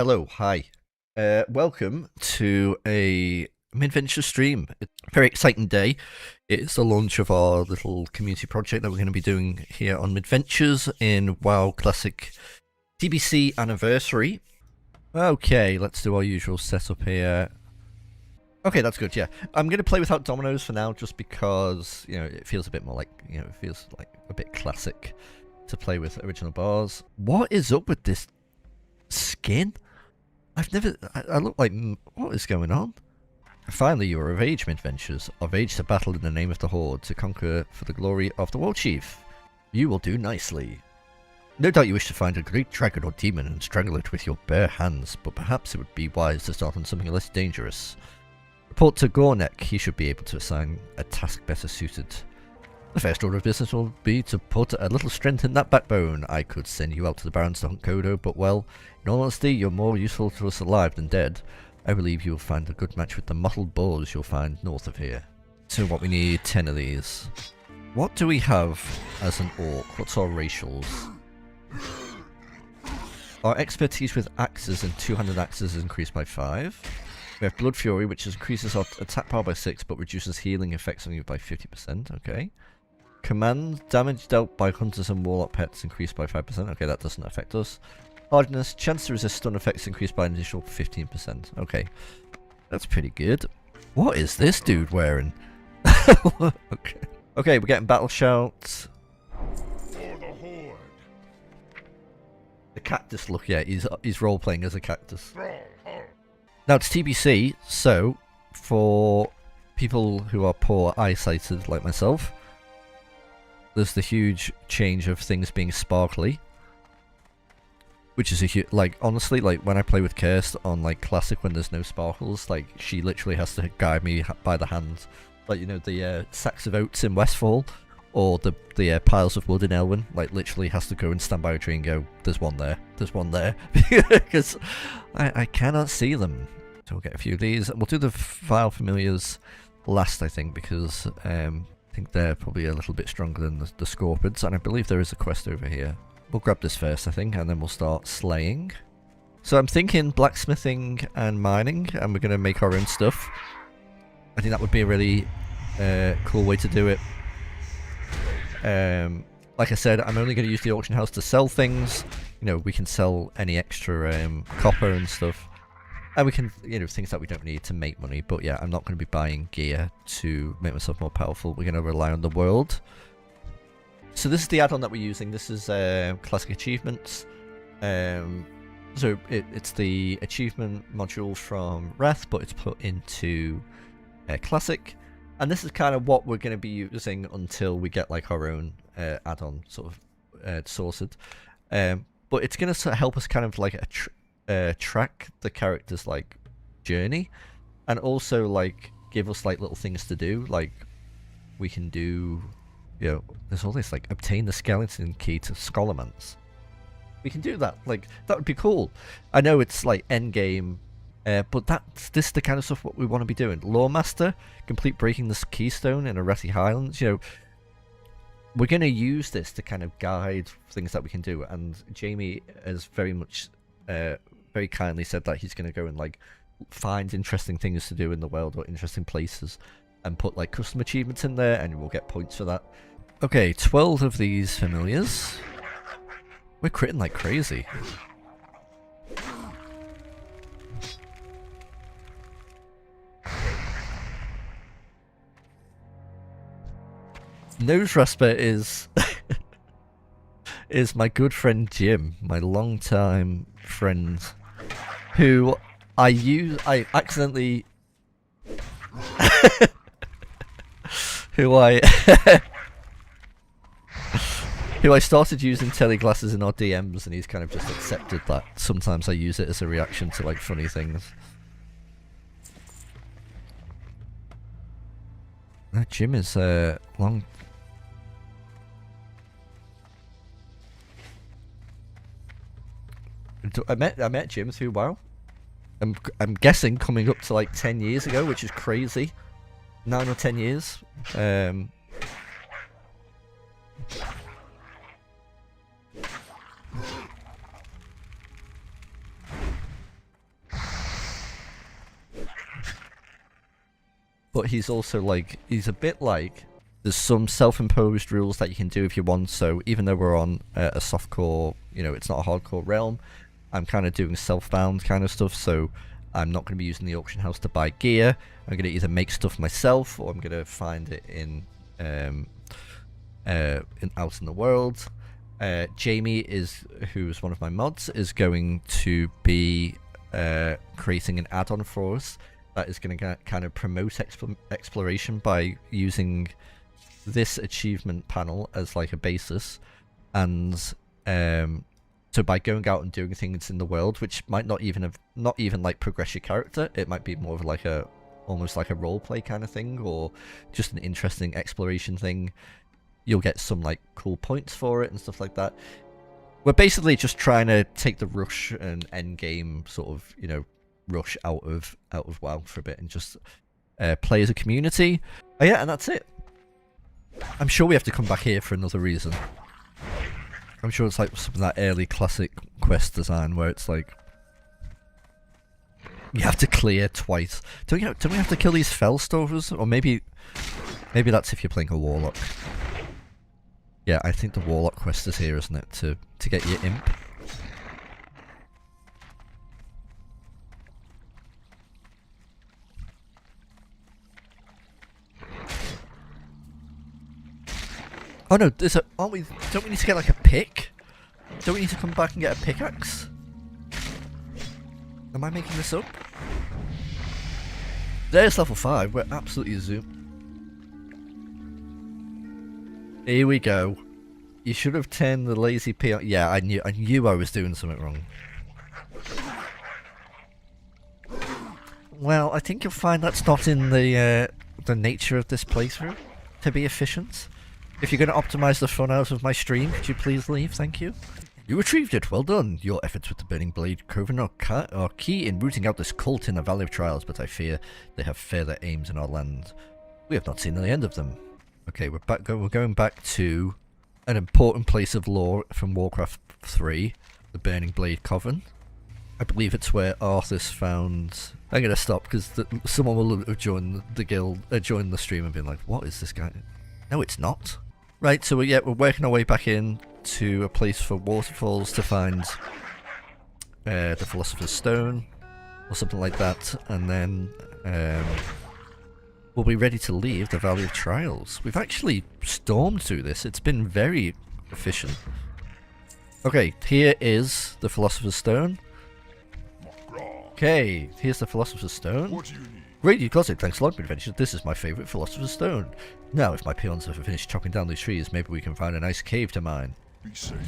Hello, hi. Welcome to a midventure stream. It's a very exciting day. It's the launch of our little community project that we're going to be doing here on Midventures in WoW Classic TBC Anniversary. Okay, let's do our usual setup here. Okay, that's good, yeah. I'm going to play without dominoes for now just because, it feels a bit more like, it feels like a bit classic to play with original bars. What is up with this skin? I look like, what is going on? Finally, you are of age, midventures, of age to battle in the name of the Horde, to conquer for the glory of the War Chief. You will do nicely. No doubt you wish to find a great dragon or demon and strangle it with your bare hands, but perhaps it would be wise to start on something less dangerous. Report to Gornek, he should be able to assign a task better suited. The first order of business will be to put a little strength in that backbone. I could send you out to the Barrens to hunt Kodo, but well, in all honesty, you're more useful to us alive than dead. I believe you'll find a good match with the mottled boars you'll find north of here. So what we need, 10 of these. What do we have as an orc? What's our racials? Our expertise with axes and 200 axes is increased by 5. We have Blood Fury, which increases our attack power by 6, but reduces healing effects on you by 50%, okay. Command, damage dealt by hunters and warlock pets increased by 5%. Okay, that doesn't affect us. Hardness, chance to resist stun effects increased by an additional 15%. Okay, that's pretty good. What is this dude wearing? Okay, we're getting battle shout. For the Horde. The cactus look, yeah, he's role playing as a cactus. Now it's TBC, so for people who are poor eyesighted like myself, there's the huge change of things being sparkly, which is a huge, like, honestly, like, when I play with Kirst on, like, Classic when there's no sparkles, like, she literally has to guide me by the hand. Like, the sacks of oats in Westfall, or the piles of wood in Elwyn, like, literally has to go and stand by a tree and go, there's one there, because I cannot see them. So we'll get a few of these, and we'll do the Vile Familiars last, I think, because, I think they're probably a little bit stronger than the Scorpions, and I believe there is a quest over here. We'll grab this first, I think, and then we'll start slaying. So I'm thinking blacksmithing and mining, and we're going to make our own stuff. I think that would be a really cool way to do it. Like I said, I'm only going to use the auction house to sell things. We can sell any extra copper and stuff. And we can, things that we don't need to make money. But yeah, I'm not going to be buying gear to make myself more powerful. We're going to rely on the world. So this is the add-on that we're using. This is Classic Achievements. So it's the achievement module from Wrath, but it's put into Classic. And this is kind of what we're going to be using until we get like our own add-on sort of sorted. But it's going to help us kind of like track the character's like journey, and also like give us like little things to do. Like we can do, there's all this like obtain the skeleton key to Scholarmance. We can do that. Like that would be cool. I know it's like end game, but this is the kind of stuff what we want to be doing. Lawmaster, complete breaking this keystone in Arati Highlands. We're going to use this to kind of guide things that we can do. And Jamie has very much very kindly said that he's going to go and like find interesting things to do in the world, or interesting places, and put like custom achievements in there, and we'll get points for that. Okay, 12 of these familiars. We're critting like crazy. Nose Rasper is is my good friend Jim, my long-time friend, who I accidentally who I started using teleglasses in our DMs, and he's kind of just accepted that sometimes I use it as a reaction to like funny things. Jim is long. I met Jim through WoW. I'm guessing coming up to like 10 years ago, which is crazy. 9 or 10 years. but he's also like, he's a bit like, there's some self-imposed rules that you can do if you want. So even though we're on a softcore, you know, it's not a hardcore realm, I'm kind of doing self-bound kind of stuff. So I'm not going to be using the auction house to buy gear. I'm going to either make stuff myself, or I'm going to find it in out in the world. Jamie who's one of my mods, is going to be creating an add-on for us that is going to kind of promote exploration by using this achievement panel as like a basis, and so by going out and doing things in the world, which might not even like progress your character, it might be more of like almost like a role play kind of thing, or just an interesting exploration thing. You'll get some like cool points for it and stuff like that. We're basically just trying to take the rush and end game sort of, you know, rush out of WoW for a bit and just play as a community. Oh yeah, and that's it. I'm sure we have to come back here for another reason. I'm sure it's like some of that early classic quest design where it's like you have to clear twice. Don't we have to kill these fell stovers? Or maybe that's if you're playing a warlock. Yeah, I think the warlock quest is here, isn't it? To get your imp. Oh no, don't we need to get like a pick? Don't we need to come back and get a pickaxe? Am I making this up? There's level 5, we're absolutely zoom. Here we go. You should have turned the lazy P on. Yeah, I knew I was doing something wrong. Well, I think you'll find that's not in the nature of this playthrough, to be efficient. If you're going to optimize the fun out of my stream, could you please leave? Thank you. You retrieved it. Well done. Your efforts with the Burning Blade Coven are key in rooting out this cult in the Valley of Trials, but I fear they have further aims in our land. We have not seen the end of them. Okay, we're going back to an important place of lore from Warcraft 3, the Burning Blade Coven. I believe it's where Arthas found... I'm going to stop because someone will have joined the guild, joined the stream and been like, what is this guy? No, it's not. Right, so we're working our way back in to a place for waterfalls to find the Philosopher's Stone or something like that, and then we'll be ready to leave the Valley of Trials. We've actually stormed through this. It's been very efficient. Okay, here is the Philosopher's Stone. Okay, here's the Philosopher's Stone. What do you need? Great, you got it. Thanks a lot, midventures. This is my favourite Philosopher's Stone. Now, if my peons have finished chopping down these trees, maybe we can find a nice cave to mine. Be safe.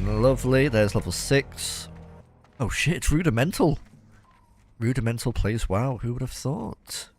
Lovely. There's level 6. Oh shit, it's Rudimental. Rudimental plays WoW. Who would have thought?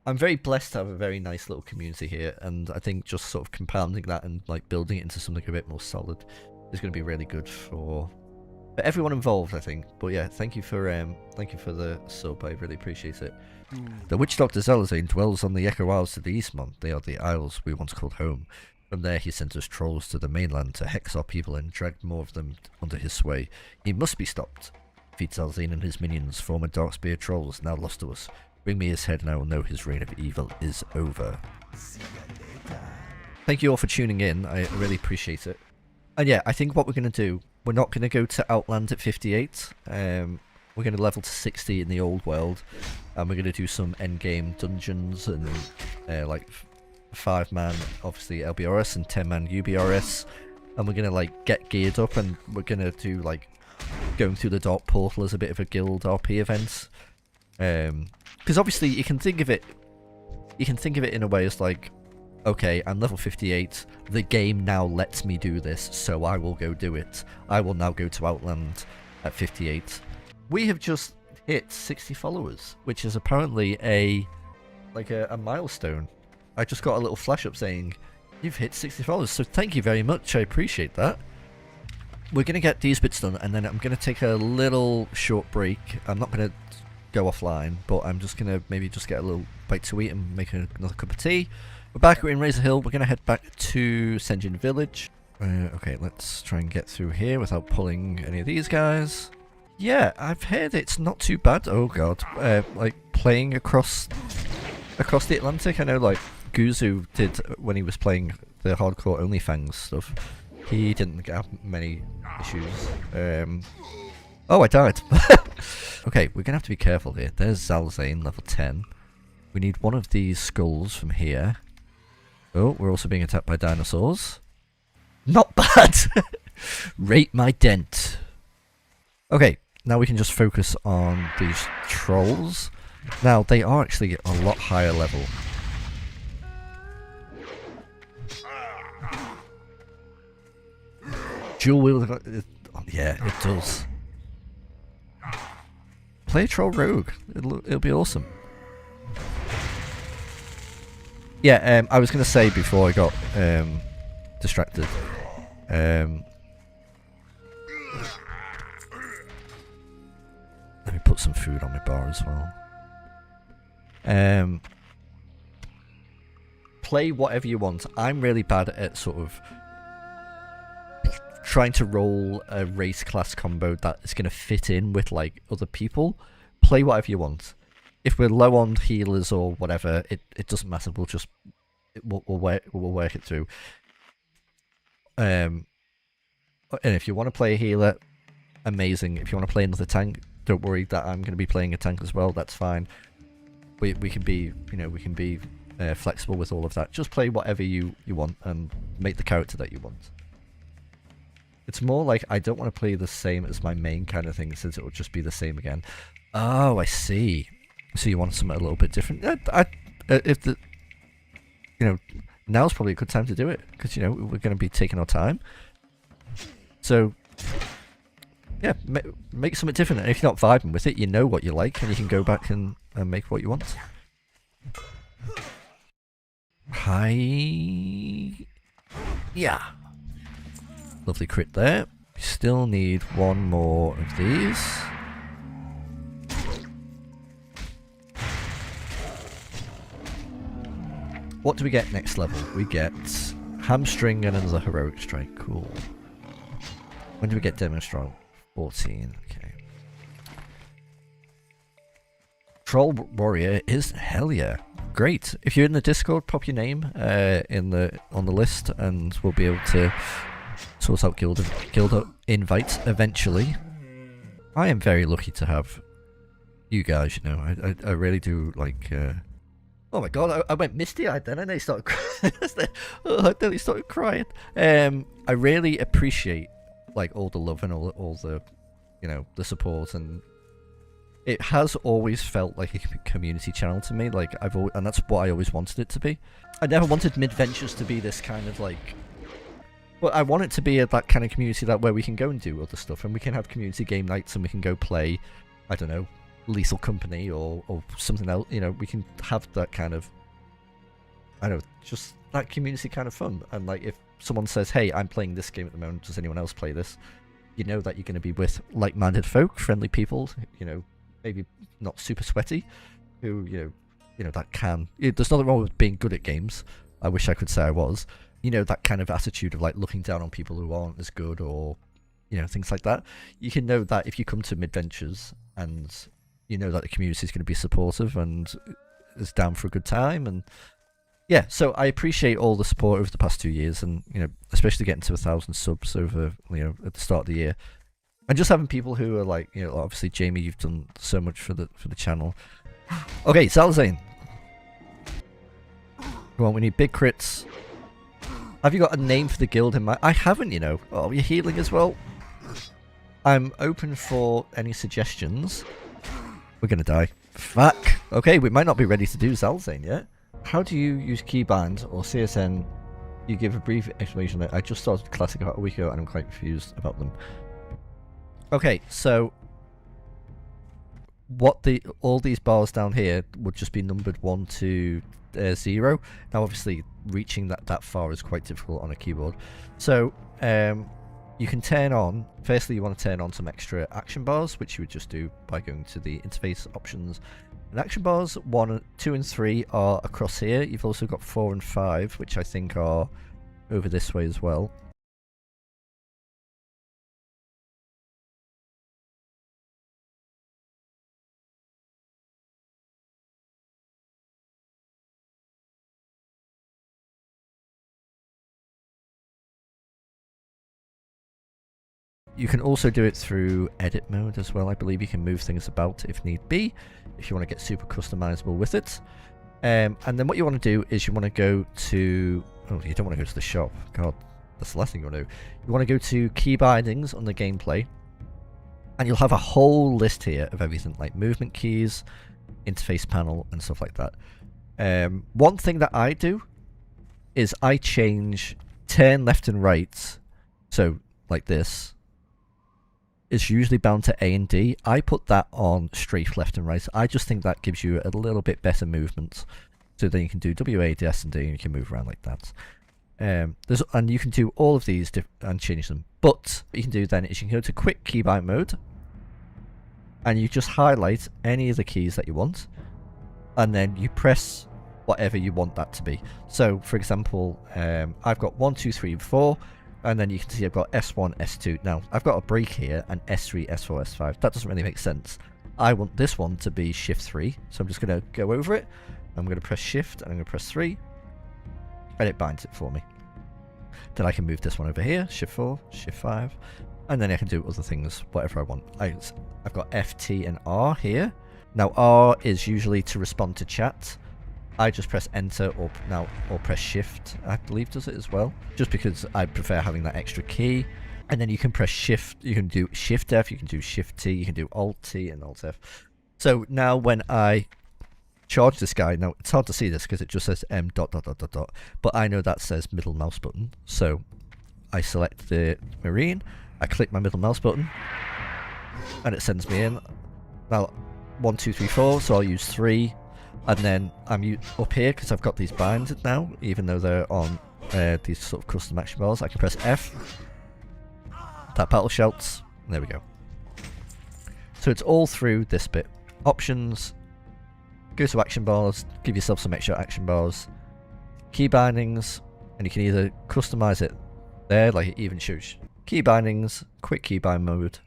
I'm very blessed to have a very nice little community here, and I think just sort of compounding that and like building it into something a bit more solid is going to be really good for everyone involved, I think. But yeah, thank you for the sub. I really appreciate it. The witch doctor Zelazane dwells on the Echo Isles to the eastmont. They are the isles we once called home. From there he sent us trolls to the mainland to hex our people and dragged more of them under his sway. He must be stopped. Defeat Zelazane and his minions, former Darkspear trolls, now lost to us. Bring me his head and I will know his reign of evil is over. Thank you all for tuning in. I really appreciate it. And yeah, I think what we're going to do, we're not going to go to Outland at 58. We're going to level to 60 in the old world. And we're going to do some endgame dungeons and like 5-man, obviously LBRS, and 10-man UBRS. And we're going to like get geared up, and we're going to do like going through the Dark Portal as a bit of a guild RP event. Because obviously you can think of it in a way as like, okay, I'm level 58, the game now lets me do this, so I will go do it. I will now go to Outland at 58. We have just hit 60 followers, which is apparently a milestone. I just got a little flash up saying, you've hit 60 followers, so thank you very much, I appreciate that. We're going to get these bits done, and then I'm going to take a little short break. I'm not going to go offline, but I'm just going to maybe just get a little bite to eat and make another cup of tea. We're back, we're in Razor Hill. We're going to head back to Senjin Village. Okay, let's try and get through here without pulling any of these guys. Yeah, I've heard it's not too bad. Oh god, like playing across across the Atlantic. I know like Guzu did when he was playing the hardcore OnlyFans stuff. He didn't have many issues. Oh, I died. Okay, we're gonna have to be careful here. There's Zalzane, level 10. We need one of these skulls from here. Oh, we're also being attacked by dinosaurs. Not bad! Rate my dent. Okay, now we can just focus on these trolls. Now, they are actually a lot higher level. Dual wield. Oh, yeah, it does. Play a troll rogue. It'll be awesome. Yeah, I was gonna say before I got distracted. Let me put some food on my bar as well. Play whatever you want. I'm really bad at sort of trying to roll a race class combo that is going to fit in with like other people. Play whatever you want. If we're low on healers or whatever, it doesn't matter. We'll work it through. And if you want to play a healer, amazing. If you want to play another tank, don't worry that I'm going to be playing a tank as well. That's fine. We can be, we can be flexible with all of that. Just play whatever you want and make the character that you want. It's more like I don't want to play the same as my main kind of thing, since it will just be the same again. Oh, I see. So you want something a little bit different? If the, now's probably a good time to do it, because we're going to be taking our time. So yeah, make something different. And if you're not vibing with it, you know what you like, and you can go back and make what you want. Hi. Yeah. Lovely crit there. We still need one more of these. What do we get next level? We get Hamstring and another Heroic Strike. Cool. When do we get Demo Strong? 14. Okay. Troll Warrior is hell yeah. Great. If you're in the Discord, pop your name on the list, and we'll be able to sort out guild invites eventually. I am very lucky to have you guys. I really do like. Oh my god, I went misty-eyed then, and I started crying. I nearly started crying. I really appreciate like all the love and all the, the support, and it has always felt like a community channel to me. Like and that's what I always wanted it to be. I never wanted Midventures to be this kind of like. Well, I want it to be that kind of community where we can go and do other stuff, and we can have community game nights, and we can go play, I don't know, Lethal Company or something else. We can have that kind of, I don't know, just that community kind of fun. And like, if someone says, "Hey, I'm playing this game at the moment. Does anyone else play this?" You know that you're going to be with like-minded folk, friendly people. Maybe not super sweaty, who that can. There's nothing wrong with being good at games. I wish I could say I was. That kind of attitude of like looking down on people who aren't as good, or things like that. You can know that if you come to Midventures, and that the community is going to be supportive and is down for a good time. And yeah, so I appreciate all the support over the past 2 years, and especially getting to 1,000 subs over at the start of the year, and just having people who are like, obviously Jamie, you've done so much for the channel. Okay, Zalzane. Come on, we need big crits. Have you got a name for the guild in mind? I haven't, Oh, you're healing as well? I'm open for any suggestions. We're gonna die. Fuck. Okay, we might not be ready to do Zalzane yet. How do you use keybind or CSN? You give a brief explanation. I just started Classic about a week ago, and I'm quite confused about them. Okay, so all these bars down here would just be numbered 1 to 0. Now, obviously, reaching that far is quite difficult on a keyboard. So, you can turn on. Firstly, you want to turn on some extra action bars, which you would just do by going to the interface options. And action bars 1, 2, and 3 are across here. You've also got 4 and 5, which I think are over this way as well. You can also do it through edit mode as well. I believe you can move things about if need be, if you want to get super customizable with it. And then what you want to do is you want to go to... Oh, you don't want to go to the shop. God, that's the last thing you want to do. You want to go to key bindings on the gameplay. And you'll have a whole list here of everything like movement keys, interface panel, and stuff like that. One thing that I do is I change turn left and right. So like this is usually bound to A and D. I put that on strafe left and right. I just think that gives you a little bit better movement. So then you can do W, A, D, S, and D, and you can move around like that. And you can do all of these and change them. But what you can do then is you can go to quick keybind mode, and you just highlight any of the keys that you want, and then you press whatever you want that to be. So for example, I've got 1, 2, 3, 4, and then you can see I've got S1, S2. Now I've got a break here and S3, S4, S5. That doesn't really make sense. I want this one to be shift 3, so I'm just going to go over it. I'm going to press shift and I'm going to press 3, and it binds it for me. Then I can move this one over here, shift 4, shift 5, and then I can do other things, whatever I want. I've got F, T, and R here. Now R is usually to respond to chat. I just press enter or press shift, I believe does it as well, just because I prefer having that extra key. And then you can press shift, you can do shift F, you can do shift T, you can do alt T and alt F. So now when I charge this guy, now it's hard to see this because it just says M dot dot dot dot dot, but I know that says middle mouse button. So I select the marine, I click my middle mouse button, and it sends me in. Now 1, 2, 3, 4, so I'll use 3, and then I'm up here because I've got these binded now, even though they're on these sort of custom action bars. I can press F, that battle shouts, and there we go. So it's all through this bit. Options, go to action bars, give yourself some extra action bars, key bindings, and you can either customize it there, like it even shows key bindings, quick keybind mode.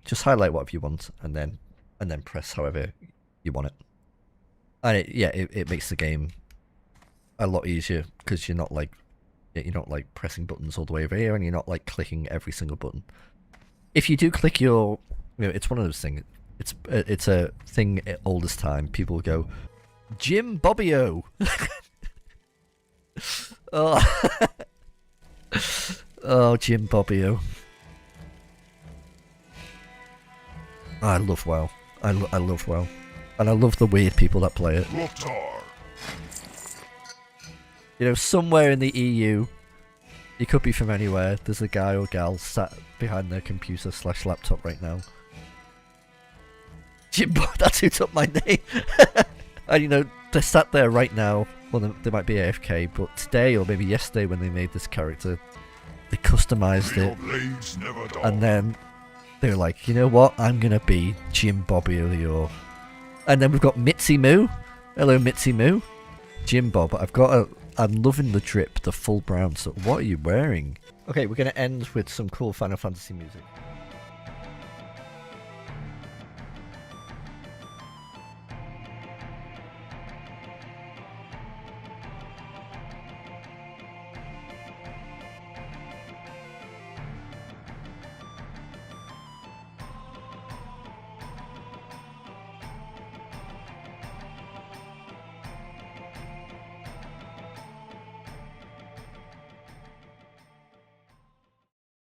Just highlight whatever you want, and then press however you want it. And it makes the game a lot easier because you're not like pressing buttons all the way over here, and you're not like clicking every single button. If you do click your, it's one of those things. It's a thing all this time. People go, Jim Bobbio. Oh. Oh, Jim Bobbio. I love WoW. I love WoW. And I love the weird people that play it. Durotar. Somewhere in the EU, you could be from anywhere, there's a guy or gal sat behind their computer / laptop right now. Jimbo, that's who took my name. And they're sat there right now. Well, they might be AFK, but today or maybe yesterday when they made this character, they customized it, and then they were like, you know what? I'm gonna be Jim Bobby O'Leary. And then we've got Mitzi Moo. Hello, Mitzi Moo. Jim Bob. I'm loving the drip, the full brown. So what are you wearing? Okay, we're gonna end with some cool Final Fantasy music.